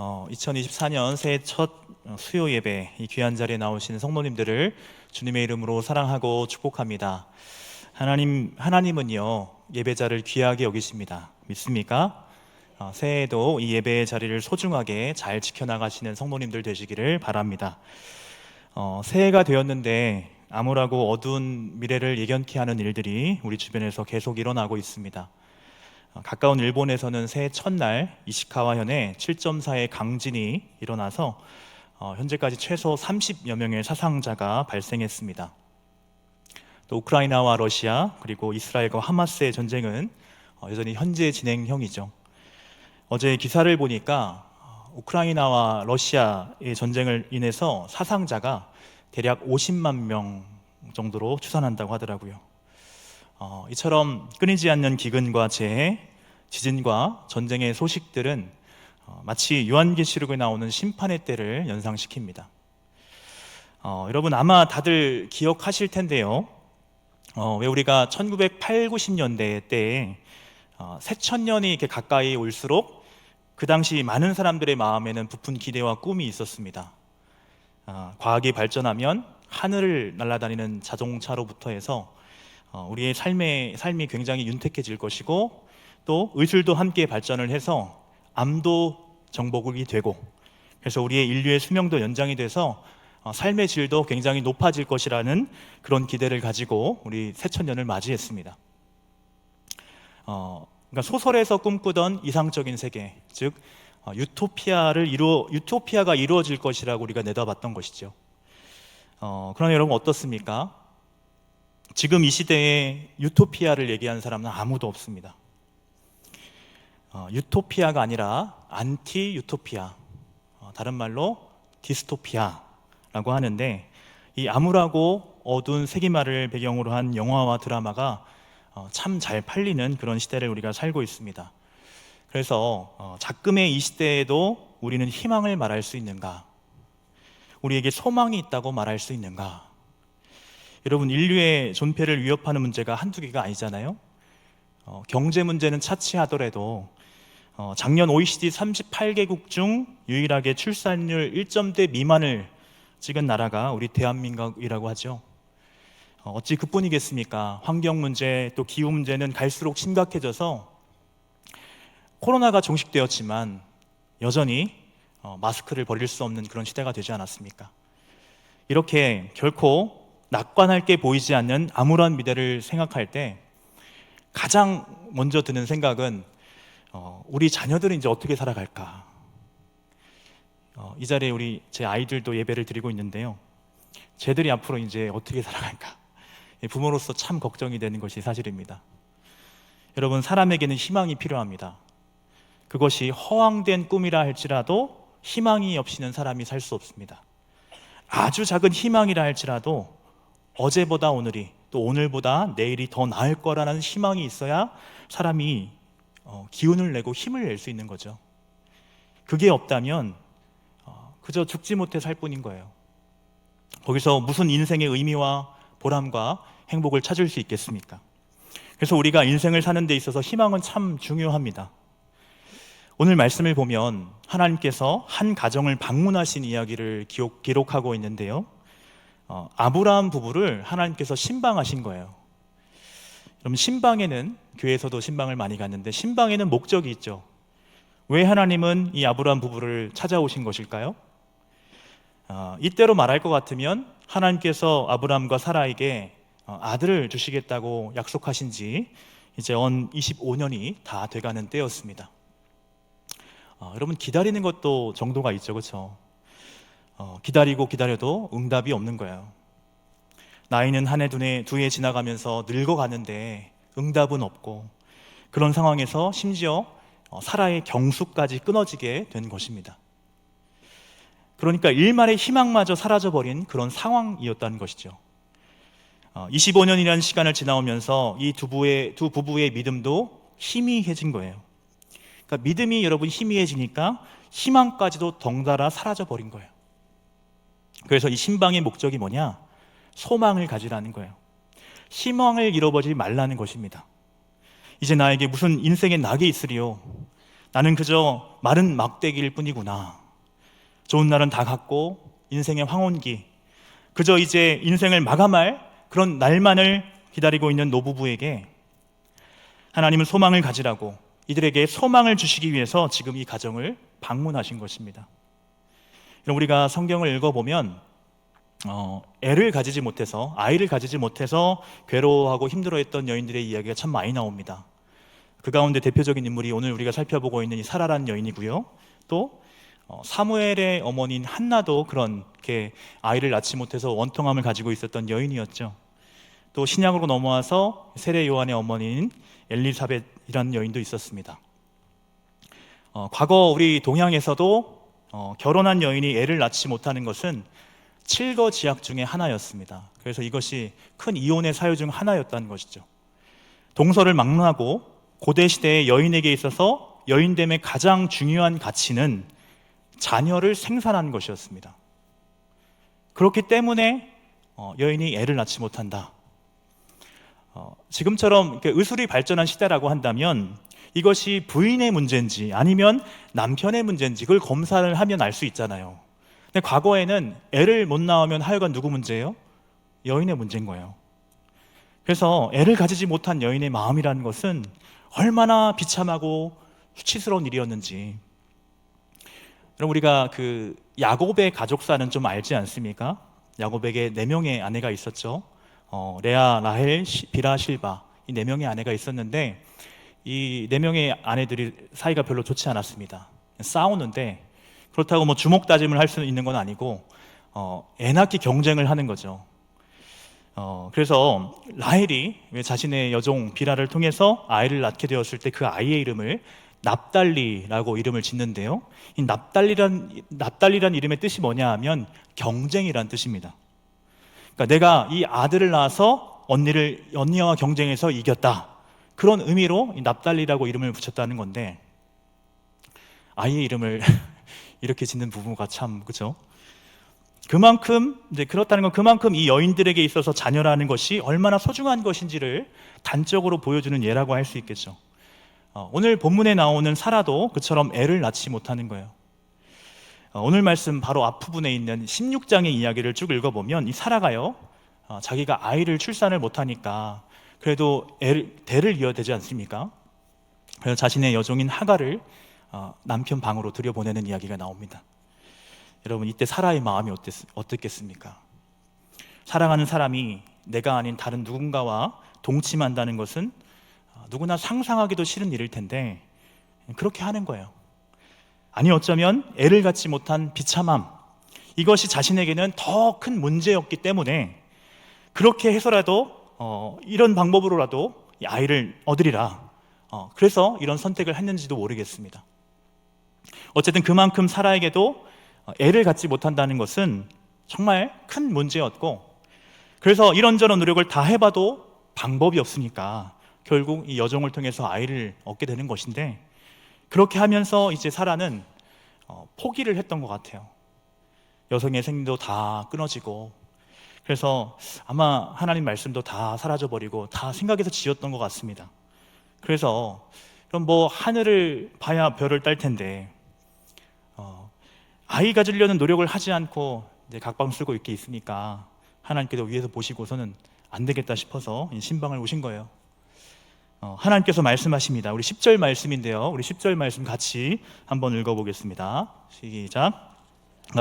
2024년 새해 첫 수요 예배, 이 귀한 자리에 나오신 성도님들을 주님의 이름으로 사랑하고 축복합니다. 하나님은요, 예배자를 귀하게 여기십니다. 믿습니까? 새해에도 이 예배의 자리를 소중하게 잘 지켜나가시는 성도님들 되시기를 바랍니다. 새해가 되었는데 암울하고 어두운 미래를 예견케 하는 일들이 우리 주변에서 계속 일어나고 있습니다. 가까운 일본에서는 새해 첫날 이시카와 현에 7.4의 강진이 일어나서 현재까지 최소 30여 명의 사상자가 발생했습니다. 또 우크라이나와 러시아 그리고 이스라엘과 하마스의 전쟁은 여전히 현재 진행형이죠. 어제 기사를 보니까 우크라이나와 러시아의 전쟁을 인해서 사상자가 대략 50만 명 정도로 추산한다고 하더라고요. 이처럼 끊이지 않는 기근과 재해, 지진과 전쟁의 소식들은 마치 요한계시록에 나오는 심판의 때를 연상시킵니다. 여러분 아마 다들 기억하실 텐데요. 왜 우리가 1980, 90년대 때에 새천년이 이렇게 가까이 올수록 그 당시 많은 사람들의 마음에는 부푼 기대와 꿈이 있었습니다. 과학이 발전하면 하늘을 날아다니는 자동차로부터 해서 우리의 삶이 굉장히 윤택해질 것이고 또 의술도 함께 발전을 해서 암도 정복이 되고 그래서 우리의 인류의 수명도 연장이 돼서 삶의 질도 굉장히 높아질 것이라는 그런 기대를 가지고 우리 새천년을 맞이했습니다. 그러니까 소설에서 꿈꾸던 이상적인 세계, 즉 유토피아가 이루어질 것이라고 우리가 내다봤던 것이죠. 그러나 여러분 어떻습니까? 지금 이 시대에 유토피아를 얘기하는 사람은 아무도 없습니다. 유토피아가 아니라 안티 유토피아, 다른 말로 디스토피아라고 하는데, 이 암울하고 어두운 세기말을 배경으로 한 영화와 드라마가 참 잘 팔리는 그런 시대를 우리가 살고 있습니다. 그래서 작금의 이 시대에도 우리는 희망을 말할 수 있는가? 우리에게 소망이 있다고 말할 수 있는가? 여러분, 인류의 존폐를 위협하는 문제가 한두 개가 아니잖아요. 경제 문제는 차치하더라도 작년 OECD 38개국 중 유일하게 출산율 1점대 미만을 찍은 나라가 우리 대한민국이라고 하죠. 어찌 그뿐이겠습니까? 환경 문제, 또 기후 문제는 갈수록 심각해져서 코로나가 종식되었지만 여전히 마스크를 버릴 수 없는 그런 시대가 되지 않았습니까? 이렇게 결코 낙관할 게 보이지 않는 암울한 미래를 생각할 때 가장 먼저 드는 생각은 우리 자녀들은 이제 어떻게 살아갈까? 이 자리에 제 아이들도 예배를 드리고 있는데요. 쟤들이 앞으로 이제 어떻게 살아갈까? 부모로서 참 걱정이 되는 것이 사실입니다. 여러분, 사람에게는 희망이 필요합니다. 그것이 허황된 꿈이라 할지라도 희망이 없이는 사람이 살 수 없습니다. 아주 작은 희망이라 할지라도 어제보다 오늘이, 또 오늘보다 내일이 더 나을 거라는 희망이 있어야 사람이 기운을 내고 힘을 낼 수 있는 거죠. 그게 없다면 그저 죽지 못해 살 뿐인 거예요. 거기서 무슨 인생의 의미와 보람과 행복을 찾을 수 있겠습니까? 그래서 우리가 인생을 사는 데 있어서 희망은 참 중요합니다. 오늘 말씀을 보면 하나님께서 한 가정을 방문하신 이야기를 기록하고 있는데요. 아브라함 부부를 하나님께서 신방하신 거예요. 그럼 신방에는, 교회에서도 신방을 많이 갔는데 신방에는 목적이 있죠. 왜 하나님은 이 아브라함 부부를 찾아오신 것일까요? 이때로 말할 것 같으면 하나님께서 아브라함과 사라에게 아들을 주시겠다고 약속하신 지 이제 25년이 다 돼가는 때였습니다. 여러분, 기다리는 것도 정도가 있죠, 그렇죠? 기다리고 기다려도 응답이 없는 거예요. 나이는 한 해 두 해 지나가면서 늙어가는데 응답은 없고, 그런 상황에서 심지어 사라의 경수까지 끊어지게 된 것입니다. 그러니까 일말의 희망마저 사라져버린 그런 상황이었다는 것이죠. 25년이라는 시간을 지나오면서 이 두 부부의 믿음도 희미해진 거예요. 그러니까 믿음이 여러분 희미해지니까 희망까지도 덩달아 사라져버린 거예요. 그래서 이 신방의 목적이 뭐냐? 소망을 가지라는 거예요. 희망을 잃어버리지 말라는 것입니다. 이제 나에게 무슨 인생의 낙이 있으리요? 나는 그저 마른 막대기일 뿐이구나. 좋은 날은 다 갔고 인생의 황혼기, 그저 이제 인생을 마감할 그런 날만을 기다리고 있는 노부부에게 하나님은 소망을 가지라고, 이들에게 소망을 주시기 위해서 지금 이 가정을 방문하신 것입니다. 우리가 성경을 읽어보면 아이를 가지지 못해서 괴로워하고 힘들어했던 여인들의 이야기가 참 많이 나옵니다. 그 가운데 대표적인 인물이 오늘 우리가 살펴보고 있는 이 사라라는 여인이고요. 또 사무엘의 어머니인 한나도 그렇게 아이를 낳지 못해서 원통함을 가지고 있었던 여인이었죠. 또 신약으로 넘어와서 세례 요한의 어머니인 엘리사벳이라는 여인도 있었습니다. 과거 우리 동양에서도 결혼한 여인이 애를 낳지 못하는 것은 칠거지약 중에 하나였습니다. 그래서 이것이 큰 이혼의 사유 중 하나였다는 것이죠. 동서를 막론하고 고대 시대의 여인에게 있어서 여인됨의 가장 중요한 가치는 자녀를 생산하는 것이었습니다. 그렇기 때문에 여인이 애를 낳지 못한다. 지금처럼 의술이 발전한 시대라고 한다면 이것이 부인의 문제인지 아니면 남편의 문제인지 그걸 검사를 하면 알 수 있잖아요. 근데 과거에는 애를 못 낳으면 하여간 누구 문제예요? 여인의 문제인 거예요. 그래서 애를 가지지 못한 여인의 마음이라는 것은 얼마나 비참하고 수치스러운 일이었는지. 그럼 우리가 그 야곱의 가족사는 좀 알지 않습니까? 야곱에게 4명의 아내가 있었죠. 레아, 라헬, 빌하, 실바, 이 4명의 아내가 있었는데 이 4명의 아내들이 사이가 별로 좋지 않았습니다. 싸우는데 그렇다고 뭐 주먹 다짐을 할 수 있는 건 아니고 애 낳기 경쟁을 하는 거죠. 그래서 라헬이 자신의 여종 빌하를 통해서 아이를 낳게 되었을 때 그 아이의 이름을 납달리라고 이름을 짓는데요. 이 납달리란 이름의 뜻이 뭐냐 하면 경쟁이란 뜻입니다. 그러니까 내가 이 아들을 낳아서 언니와 경쟁해서 이겼다, 그런 의미로 이 납달리라고 이름을 붙였다는 건데, 아이의 이름을 이렇게 짓는 부부가 참, 그죠? 그렇다는 건 그만큼 이 여인들에게 있어서 자녀라는 것이 얼마나 소중한 것인지를 단적으로 보여주는 예라고 할 수 있겠죠. 오늘 본문에 나오는 사라도 그처럼 애를 낳지 못하는 거예요. 오늘 말씀 바로 앞부분에 있는 16장의 이야기를 쭉 읽어보면 이 사라가요, 자기가 아이를 출산을 못하니까 그래도 대를 이어야 되지 않습니까? 그래서 자신의 여종인 하갈을 남편 방으로 들여보내는 이야기가 나옵니다. 여러분, 이때 사라의 마음이 어땠겠습니까? 사랑하는 사람이 내가 아닌 다른 누군가와 동침한다는 것은 누구나 상상하기도 싫은 일일 텐데 그렇게 하는 거예요. 아니 어쩌면 애를 갖지 못한 비참함, 이것이 자신에게는 더 큰 문제였기 때문에 그렇게 해서라도 이런 방법으로라도 이 아이를 얻으리라, 그래서 이런 선택을 했는지도 모르겠습니다. 어쨌든 그만큼 사라에게도 애를 갖지 못한다는 것은 정말 큰 문제였고, 그래서 이런저런 노력을 다 해봐도 방법이 없으니까 결국 이 여종을 통해서 아이를 얻게 되는 것인데, 그렇게 하면서 이제 사라는 포기를 했던 것 같아요. 여성의 생리도 다 끊어지고, 그래서 아마 하나님 말씀도 다 사라져버리고 다 생각해서 지었던 것 같습니다. 그래서 그럼 뭐 하늘을 봐야 별을 딸 텐데 아이 가지려는 노력을 하지 않고 이제 각방 쓰고 이렇게 있으니까 하나님께서 위에서 보시고서는 안 되겠다 싶어서 신방을 오신 거예요. 하나님께서 말씀하십니다. 우리 10절 말씀인데요, 우리 10절 말씀 같이 한번 읽어보겠습니다. 시작.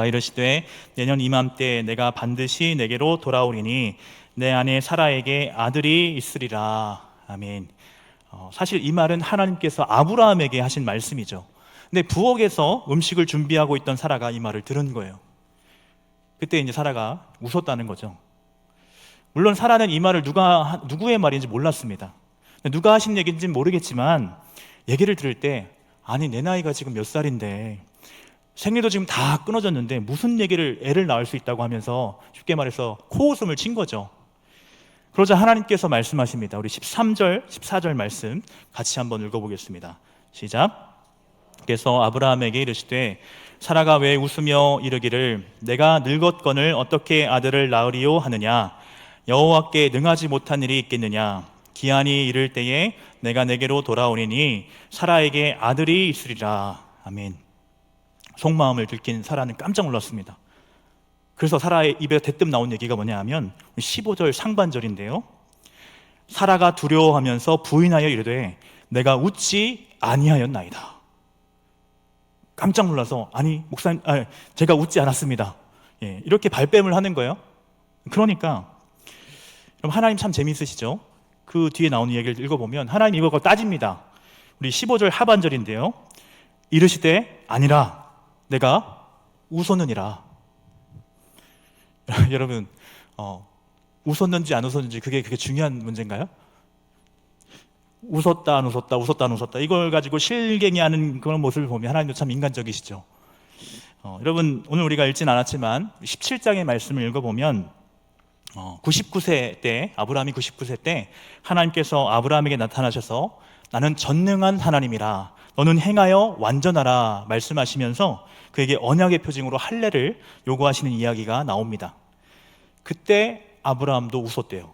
이르시되 내년 이맘때 내가 반드시 내게로 돌아오리니 내 아내 사라에게 아들이 있으리라. 아멘. 사실 이 말은 하나님께서 아브라함에게 하신 말씀이죠. 근데 부엌에서 음식을 준비하고 있던 사라가 이 말을 들은 거예요. 그때 이제 사라가 웃었다는 거죠. 물론 사라는 이 말을 누구의 말인지 몰랐습니다. 누가 하신 얘기인지는 모르겠지만 얘기를 들을 때, 아니 내 나이가 지금 몇 살인데 생리도 지금 다 끊어졌는데 무슨 애를 낳을 수 있다고 하면서 쉽게 말해서 코웃음을 친 거죠. 그러자 하나님께서 말씀하십니다. 우리 13절, 14절 말씀 같이 한번 읽어보겠습니다. 시작. 그래서 아브라함에게 이르시되 사라가 왜 웃으며 이르기를 내가 늙었거늘 어떻게 아들을 낳으리요 하느냐, 여호와께 능하지 못한 일이 있겠느냐, 기한이 이를 때에 내가 내게로 돌아오리니 사라에게 아들이 있으리라. 아멘. 속마음을 들킨 사라는 깜짝 놀랐습니다. 그래서 사라의 입에 대뜸 나온 얘기가 뭐냐 하면 15절 상반절인데요, 사라가 두려워하면서 부인하여 이르되 내가 웃지 아니하였나이다. 깜짝 놀라서 아니 목사님, 제가 웃지 않았습니다. 이렇게 발뺌을 하는 거예요. 그러니까 그럼 하나님 참 재미있으시죠? 그 뒤에 나오는 얘기를 읽어보면 하나님 이거 따집니다. 우리 15절 하반절인데요, 이르시되 아니라 내가 웃었느니라. 여러분, 웃었는지 안 웃었는지 그게 중요한 문제인가요? 웃었다 안 웃었다, 웃었다 안 웃었다, 이걸 가지고 실갱이하는 그런 모습을 보면 하나님도 참 인간적이시죠. 여러분, 오늘 우리가 읽진 않았지만 17장의 말씀을 읽어보면 99세 때, 아브라함이 99세 때 하나님께서 아브라함에게 나타나셔서 나는 전능한 하나님이라, 너는 행하여 완전하라 말씀하시면서 그에게 언약의 표징으로 할례를 요구하시는 이야기가 나옵니다. 그때 아브라함도 웃었대요.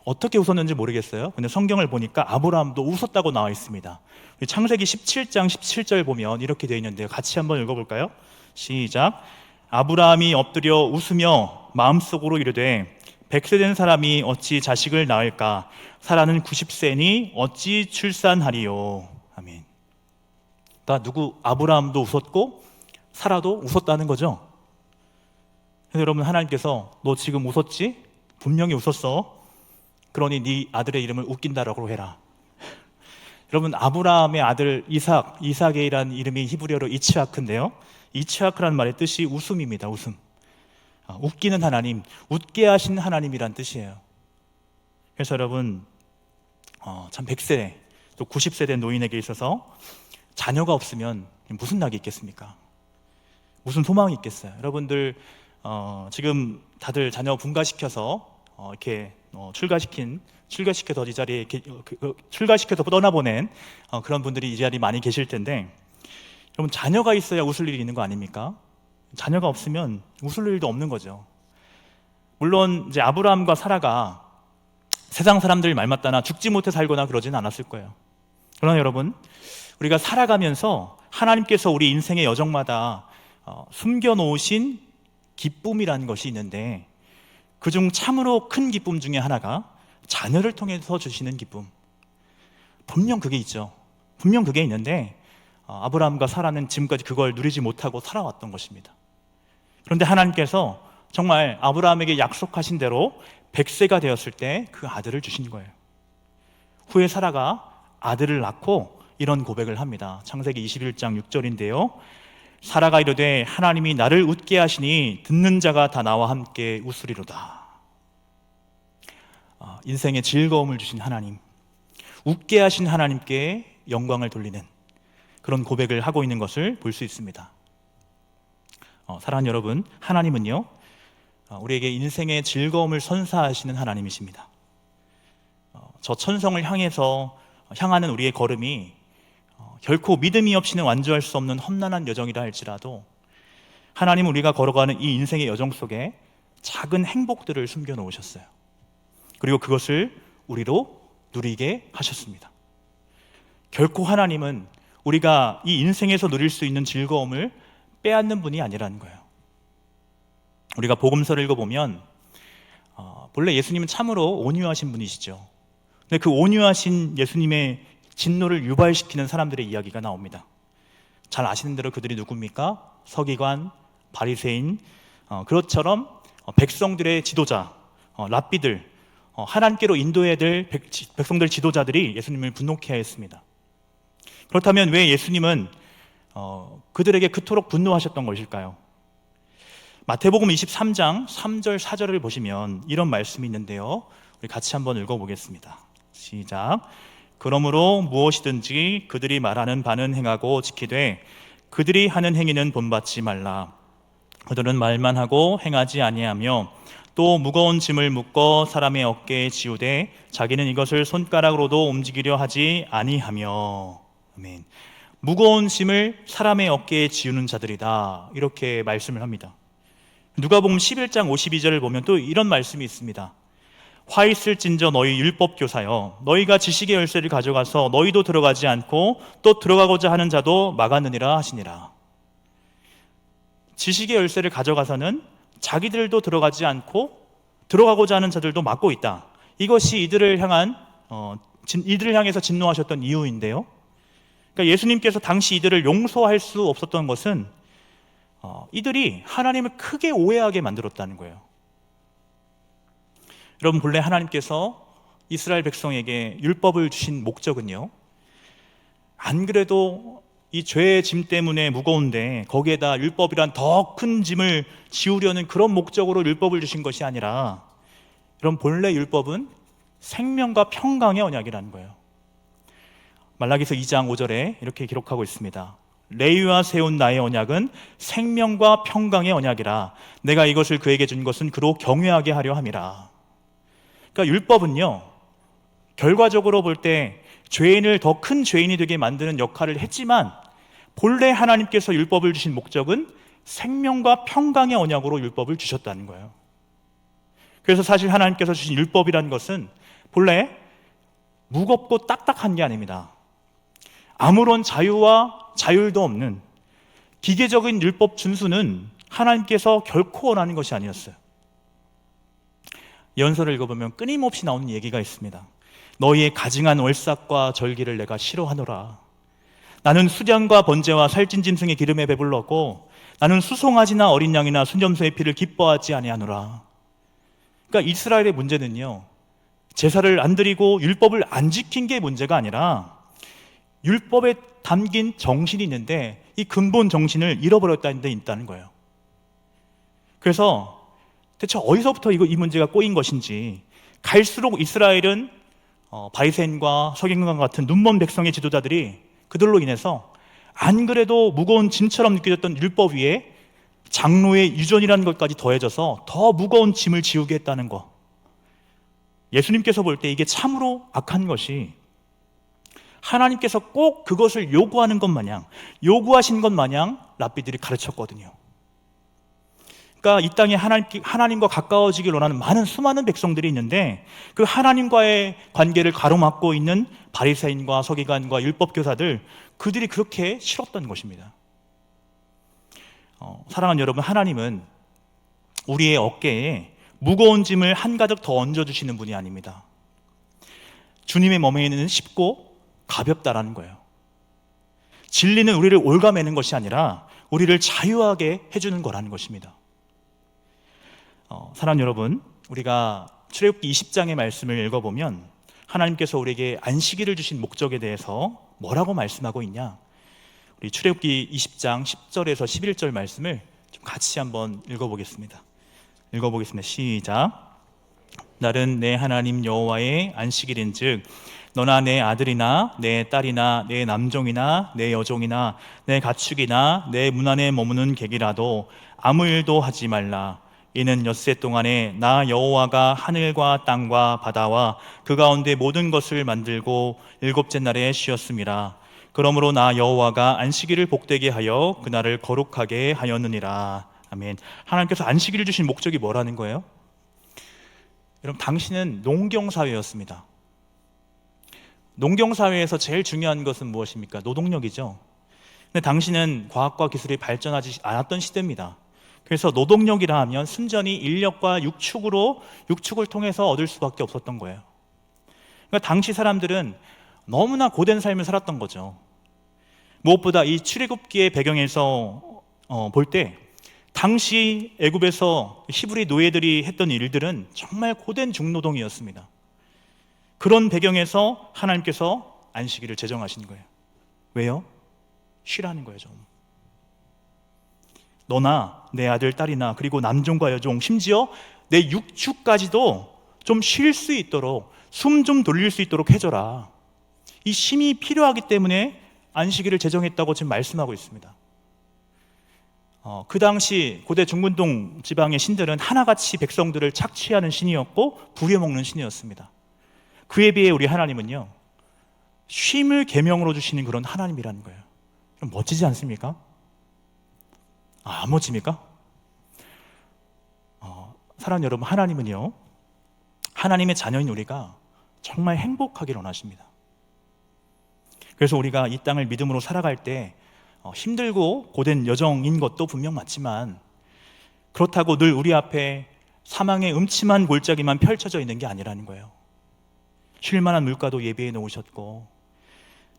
어떻게 웃었는지 모르겠어요. 근데 성경을 보니까 아브라함도 웃었다고 나와 있습니다. 창세기 17장 17절 보면 이렇게 되어 있는데요, 같이 한번 읽어볼까요? 시작. 아브라함이 엎드려 웃으며 마음속으로 이르되 100세 된 사람이 어찌 자식을 낳을까? 사라는 90세니 어찌 출산하리요? 아멘. 그러니까 아브라함도 웃었고 사라도 웃었다는 거죠. 근데 여러분, 하나님께서 너 지금 웃었지? 분명히 웃었어. 그러니 네 아들의 이름을 웃긴다라고 해라. 여러분, 아브라함의 아들 이삭이라는 이름이 히브리어로 이츠하크인데요, 이츠하크라는 말의 뜻이 웃음입니다. 웃음. 웃기는 하나님, 웃게 하신 하나님이란 뜻이에요. 그래서 여러분, 참 100세 또 90세 된 노인에게 있어서 자녀가 없으면 무슨 낙이 있겠습니까? 무슨 소망이 있겠어요? 여러분들 지금 다들 자녀 분가시켜서 이렇게 출가시켜서 이 자리에 출가시켜서 떠나보낸 그런 분들이 이 자리에 많이 계실 텐데, 여러분, 자녀가 있어야 웃을 일이 있는 거 아닙니까? 자녀가 없으면 웃을 일도 없는 거죠. 물론 이제 아브라함과 사라가 세상 사람들 말 맞다나 죽지 못해 살거나 그러지는 않았을 거예요. 그러나 여러분, 우리가 살아가면서 하나님께서 우리 인생의 여정마다 숨겨놓으신 기쁨이라는 것이 있는데, 그중 참으로 큰 기쁨 중에 하나가 자녀를 통해서 주시는 기쁨. 분명 그게 있죠. 분명 그게 있는데 아브라함과 사라는 지금까지 그걸 누리지 못하고 살아왔던 것입니다. 그런데 하나님께서 정말 아브라함에게 약속하신 대로 100세가 되었을 때 그 아들을 주신 거예요. 후에 사라가 아들을 낳고 이런 고백을 합니다. 창세기 21장 6절인데요, 사라가 이르되 하나님이 나를 웃게 하시니 듣는 자가 다 나와 함께 웃으리로다. 인생의 즐거움을 주신 하나님, 웃게 하신 하나님께 영광을 돌리는 그런 고백을 하고 있는 것을 볼 수 있습니다. 사랑하는 여러분, 하나님은요, 우리에게 인생의 즐거움을 선사하시는 하나님이십니다. 저 천성을 향하는 우리의 걸음이 결코 믿음이 없이는 완주할 수 없는 험난한 여정이라 할지라도 하나님은 우리가 걸어가는 이 인생의 여정 속에 작은 행복들을 숨겨 놓으셨어요. 그리고 그것을 우리로 누리게 하셨습니다. 결코 하나님은 우리가 이 인생에서 누릴 수 있는 즐거움을 빼앗는 분이 아니라는 거예요. 우리가 복음서를 읽어보면 본래 예수님은 참으로 온유하신 분이시죠. 근데 그 온유하신 예수님의 진노를 유발시키는 사람들의 이야기가 나옵니다. 잘 아시는 대로 그들이 누굽니까? 서기관, 바리새인, 그것처럼 백성들의 지도자, 랍비들, 하나님께로 인도해야 될 백성들 지도자들이 예수님을 분노케 하였습니다. 그렇다면 왜 예수님은 그들에게 그토록 분노하셨던 것일까요? 마태복음 23장 3절 4절을 보시면 이런 말씀이 있는데요, 우리 같이 한번 읽어보겠습니다. 시작. 그러므로 무엇이든지 그들이 말하는 바는 행하고 지키되 그들이 하는 행위는 본받지 말라. 그들은 말만 하고 행하지 아니하며 또 무거운 짐을 묶어 사람의 어깨에 지우되 자기는 이것을 손가락으로도 움직이려 하지 아니하며. 아멘. 무거운 짐을 사람의 어깨에 지우는 자들이다, 이렇게 말씀을 합니다. 누가복음 11장 52절을 보면 또 이런 말씀이 있습니다. 화 있을진저 너희 율법교사여, 너희가 지식의 열쇠를 가져가서 너희도 들어가지 않고 또 들어가고자 하는 자도 막았느니라 하시니라. 지식의 열쇠를 가져가서는 자기들도 들어가지 않고 들어가고자 하는 자들도 막고 있다. 이것이 이들을 향해서 진노하셨던 이유인데요. 그러니까 예수님께서 당시 이들을 용서할 수 없었던 것은 이들이 하나님을 크게 오해하게 만들었다는 거예요. 여러분, 본래 하나님께서 이스라엘 백성에게 율법을 주신 목적은요, 안 그래도 이 죄의 짐 때문에 무거운데 거기에다 율법이란 더 큰 짐을 지우려는 그런 목적으로 율법을 주신 것이 아니라, 여러분, 본래 율법은 생명과 평강의 언약이라는 거예요. 말라기서 2장 5절에 이렇게 기록하고 있습니다. 레위와 세운 나의 언약은 생명과 평강의 언약이라. 내가 이것을 그에게 준 것은 그로 경외하게 하려 함이라. 그러니까 율법은요, 결과적으로 볼 때 죄인을 더 큰 죄인이 되게 만드는 역할을 했지만, 본래 하나님께서 율법을 주신 목적은 생명과 평강의 언약으로 율법을 주셨다는 거예요. 그래서 사실 하나님께서 주신 율법이라는 것은 본래 무겁고 딱딱한 게 아닙니다. 아무런 자유와 자율도 없는 기계적인 율법 준수는 하나님께서 결코 원하는 것이 아니었어요. 연설을 읽어보면 끊임없이 나오는 얘기가 있습니다. 너희의 가증한 월삭과 절기를 내가 싫어하노라. 나는 수량과 번제와 살찐 짐승의 기름에 배불렀고 나는 수송아지나 어린 양이나 순염소의 피를 기뻐하지 아니하노라. 그러니까 이스라엘의 문제는요, 제사를 안 드리고 율법을 안 지킨 게 문제가 아니라 율법에 담긴 정신이 있는데 이 근본 정신을 잃어버렸다는 데 있다는 거예요. 그래서 대체 어디서부터 이 문제가 꼬인 것인지, 갈수록 이스라엘은 바리새인과 서기관과 같은 눈먼 백성의 지도자들이 그들로 인해서 안 그래도 무거운 짐처럼 느껴졌던 율법 위에 장로의 유전이라는 것까지 더해져서 더 무거운 짐을 지우게 했다는 것. 예수님께서 볼 때 이게 참으로 악한 것이, 하나님께서 꼭 그것을 요구하는 것 마냥, 요구하신 것 마냥 랍비들이 가르쳤거든요. 그러니까 이 땅에 하나님과 가까워지길 원하는 수많은 백성들이 있는데, 그 하나님과의 관계를 가로막고 있는 바리새인과 서기관과 율법교사들, 그들이 그렇게 싫었던 것입니다. 사랑하는 여러분, 하나님은 우리의 어깨에 무거운 짐을 한가득 더 얹어주시는 분이 아닙니다. 주님의 몸에는 쉽고 가볍다라는 거예요. 진리는 우리를 올가매는 것이 아니라 우리를 자유하게 해주는 거라는 것입니다. 사랑하는 여러분, 우리가 출애굽기 20장의 말씀을 읽어보면 하나님께서 우리에게 안식일을 주신 목적에 대해서 뭐라고 말씀하고 있냐? 우리 출애굽기 20장 10절에서 11절 말씀을 좀 같이 한번 읽어보겠습니다. 시작. 날은 내 하나님 여호와의 안식일인즉 너나 내 아들이나 내 딸이나 내 남종이나 내 여종이나 내 가축이나 내 문 안에 머무는 객이라도 아무 일도 하지 말라. 이는 엿새 동안에 나 여호와가 하늘과 땅과 바다와 그 가운데 모든 것을 만들고 일곱째 날에 쉬었음이라. 그러므로 나 여호와가 안식일을 복되게 하여 그날을 거룩하게 하였느니라. 아멘. 하나님께서 안식일을 주신 목적이 뭐라는 거예요? 여러분, 당시는 농경사회였습니다. 농경사회에서 제일 중요한 것은 무엇입니까? 노동력이죠. 근데 당시는 과학과 기술이 발전하지 않았던 시대입니다. 그래서 노동력이라 하면 순전히 인력과 육축을 통해서 얻을 수밖에 없었던 거예요. 그러니까 당시 사람들은 너무나 고된 삶을 살았던 거죠. 무엇보다 이 출애굽기의 배경에서 볼 때 당시 애굽에서 히브리 노예들이 했던 일들은 정말 고된 중노동이었습니다. 그런 배경에서 하나님께서 안식일을 제정하신 거예요. 왜요? 쉬라는 거예요. 좀. 너나 내 아들, 딸이나 그리고 남종과 여종, 심지어 내 육축까지도 좀 쉴 수 있도록, 숨 좀 돌릴 수 있도록 해줘라. 이 쉼이 필요하기 때문에 안식일을 제정했다고 지금 말씀하고 있습니다. 그 당시 고대 중근동 지방의 신들은 하나같이 백성들을 착취하는 신이었고 부려먹는 신이었습니다. 그에 비해 우리 하나님은요, 쉼을 계명으로 주시는 그런 하나님이라는 거예요. 좀 멋지지 않습니까? 안 멋집니까? 사랑하는 여러분, 하나님은요, 하나님의 자녀인 우리가 정말 행복하기를 원하십니다. 그래서 우리가 이 땅을 믿음으로 살아갈 때 힘들고 고된 여정인 것도 분명 맞지만, 그렇다고 늘 우리 앞에 사망의 음침한 골짜기만 펼쳐져 있는 게 아니라는 거예요. 쉴만한 물가도 예비해 놓으셨고,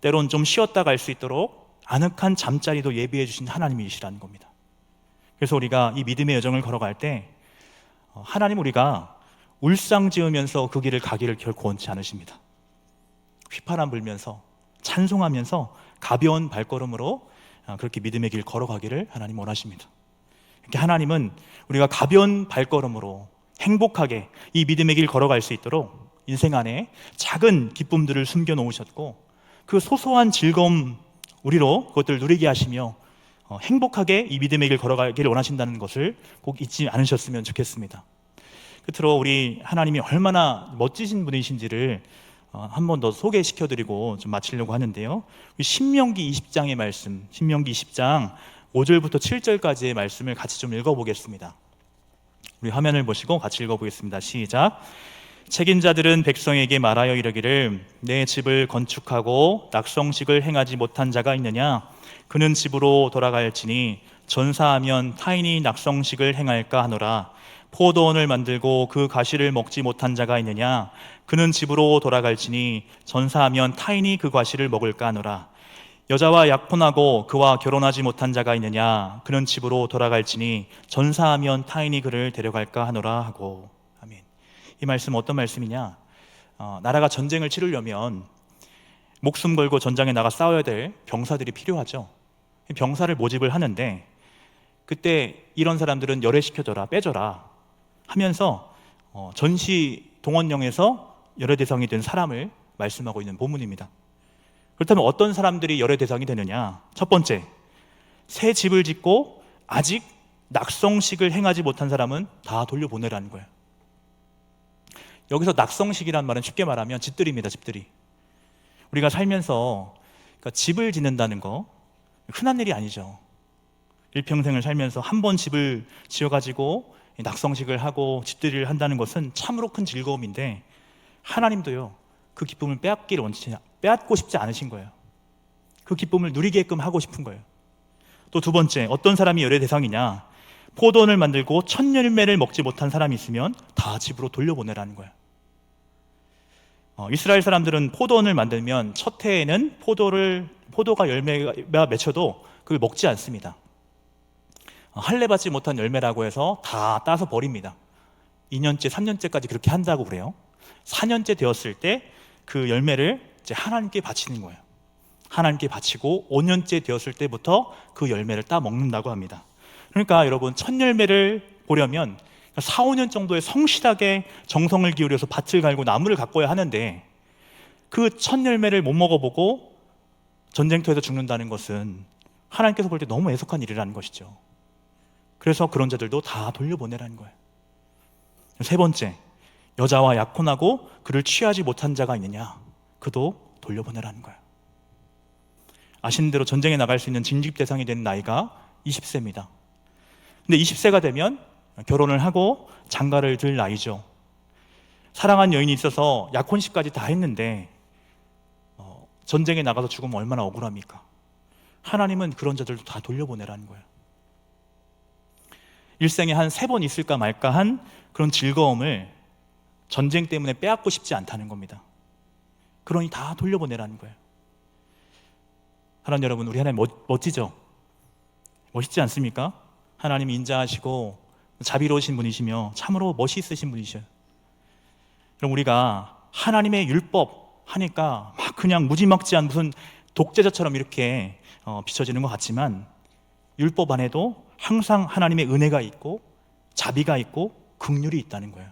때론 좀 쉬었다 갈 수 있도록 아늑한 잠자리도 예비해 주신 하나님이시라는 겁니다. 그래서 우리가 이 믿음의 여정을 걸어갈 때 하나님 우리가 울상 지으면서 그 길을 가기를 결코 원치 않으십니다. 휘파람 불면서 찬송하면서 가벼운 발걸음으로 그렇게 믿음의 길 걸어가기를 하나님 원하십니다. 이렇게 하나님은 우리가 가벼운 발걸음으로 행복하게 이 믿음의 길 걸어갈 수 있도록 인생 안에 작은 기쁨들을 숨겨 놓으셨고, 그 소소한 즐거움 우리로 그것들을 누리게 하시며 행복하게 이 믿음의 길 걸어가기를 원하신다는 것을 꼭 잊지 않으셨으면 좋겠습니다. 끝으로 우리 하나님이 얼마나 멋지신 분이신지를 한 번 더 소개시켜드리고 좀 마치려고 하는데요. 신명기 20장의 말씀, 신명기 20장 5절부터 7절까지의 말씀을 같이 좀 읽어보겠습니다. 우리 화면을 보시고 같이 읽어보겠습니다. 시작. 책임자들은 백성에게 말하여 이르기를, 내 집을 건축하고 낙성식을 행하지 못한 자가 있느냐? 그는 집으로 돌아갈지니 전사하면 타인이 낙성식을 행할까 하노라. 포도원을 만들고 그 가시를 먹지 못한 자가 있느냐? 그는 집으로 돌아갈지니 전사하면 타인이 그 가시를 먹을까 하노라. 여자와 약혼하고 그와 결혼하지 못한 자가 있느냐? 그는 집으로 돌아갈지니 전사하면 타인이 그를 데려갈까 하노라 하고. 아멘. 이 말씀 어떤 말씀이냐? 나라가 전쟁을 치르려면 목숨 걸고 전장에 나가 싸워야 될 병사들이 필요하죠. 병사를 모집을 하는데, 그때 이런 사람들은 열애시켜줘라, 빼줘라 하면서 전시 동원령에서 열애 대상이 된 사람을 말씀하고 있는 본문입니다. 그렇다면 어떤 사람들이 열애 대상이 되느냐? 첫 번째, 새 집을 짓고 아직 낙성식을 행하지 못한 사람은 다 돌려보내라는 거예요. 여기서 낙성식이란 말은 쉽게 말하면 집들이입니다. 집들이. 우리가 살면서 그러니까 집을 짓는다는 거 흔한 일이 아니죠. 일평생을 살면서 한 번 집을 지어가지고 낙성식을 하고 집들이를 한다는 것은 참으로 큰 즐거움인데, 하나님도요 그 기쁨을 빼앗고 싶지 않으신 거예요. 그 기쁨을 누리게끔 하고 싶은 거예요. 또 두 번째, 어떤 사람이 열애 대상이냐? 포도원을 만들고 첫 열매를 먹지 못한 사람이 있으면 다 집으로 돌려보내라는 거예요. 이스라엘 사람들은 포도원을 만들면 첫 해에는 포도가 열매가 맺혀도 그걸 먹지 않습니다. 할례 받지 못한 열매라고 해서 다 따서 버립니다. 2년째, 3년째까지 그렇게 한다고 그래요. 4년째 되었을 때 그 열매를 이제 하나님께 바치는 거예요. 하나님께 바치고 5년째 되었을 때부터 그 열매를 따 먹는다고 합니다. 그러니까 여러분, 첫 열매를 보려면 4, 5년 정도의 성실하게 정성을 기울여서 밭을 갈고 나무를 가꿔야 하는데, 그 첫 열매를 못 먹어보고 전쟁터에서 죽는다는 것은 하나님께서 볼 때 너무 애석한 일이라는 것이죠. 그래서 그런 자들도 다 돌려보내라는 거예요. 세 번째, 여자와 약혼하고 그를 취하지 못한 자가 있느냐? 그도 돌려보내라는 거예요. 아시는 대로 전쟁에 나갈 수 있는 징집 대상이 되는 나이가 20세입니다. 근데 20세가 되면 결혼을 하고 장가를 들 나이죠. 사랑한 여인이 있어서 약혼식까지 다 했는데 전쟁에 나가서 죽으면 얼마나 억울합니까? 하나님은 그런 자들도 다 돌려보내라는 거예요. 일생에 한 3번 있을까 말까 한 그런 즐거움을 전쟁 때문에 빼앗고 싶지 않다는 겁니다. 그러니 다 돌려보내라는 거예요. 사랑 여러분, 우리 하나님 멋지죠? 멋있지 않습니까? 하나님 인자하시고 자비로우신 분이시며 참으로 멋있으신 분이셔요. 그럼 우리가 하나님의 율법 하니까 막 그냥 무지막지한 무슨 독재자처럼 이렇게 비춰지는 것 같지만, 율법 안에도 항상 하나님의 은혜가 있고 자비가 있고 긍휼이 있다는 거예요.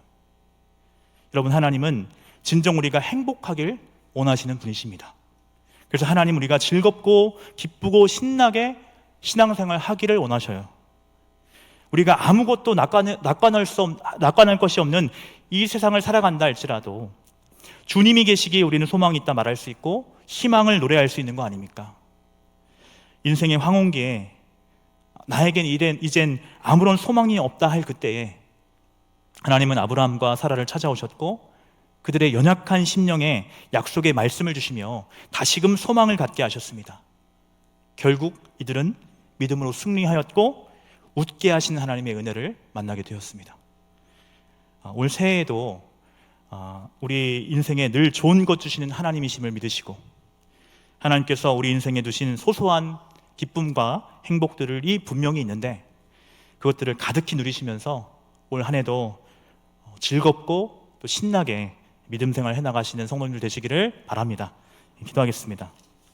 여러분, 하나님은 진정 우리가 행복하길 원하시는 분이십니다. 그래서 하나님 우리가 즐겁고 기쁘고 신나게 신앙생활 하기를 원하셔요. 우리가 아무것도 낙관할 것이 없는 이 세상을 살아간다 할지라도 주님이 계시기에 우리는 소망이 있다 말할 수 있고 희망을 노래할 수 있는 거 아닙니까? 인생의 황혼기에 나에겐 이젠 아무런 소망이 없다 할 그때에 하나님은 아브라함과 사라를 찾아오셨고 그들의 연약한 심령에 약속의 말씀을 주시며 다시금 소망을 갖게 하셨습니다. 결국 이들은 믿음으로 승리하였고 웃게 하신 하나님의 은혜를 만나게 되었습니다. 올 새해에도 우리 인생에 늘 좋은 것 주시는 하나님이심을 믿으시고 하나님께서 우리 인생에 두신 소소한 기쁨과 행복들이 분명히 있는데 그것들을 가득히 누리시면서 올 한 해도 즐겁고 또 신나게 믿음 생활 해나가시는 성도님들 되시기를 바랍니다. 기도하겠습니다.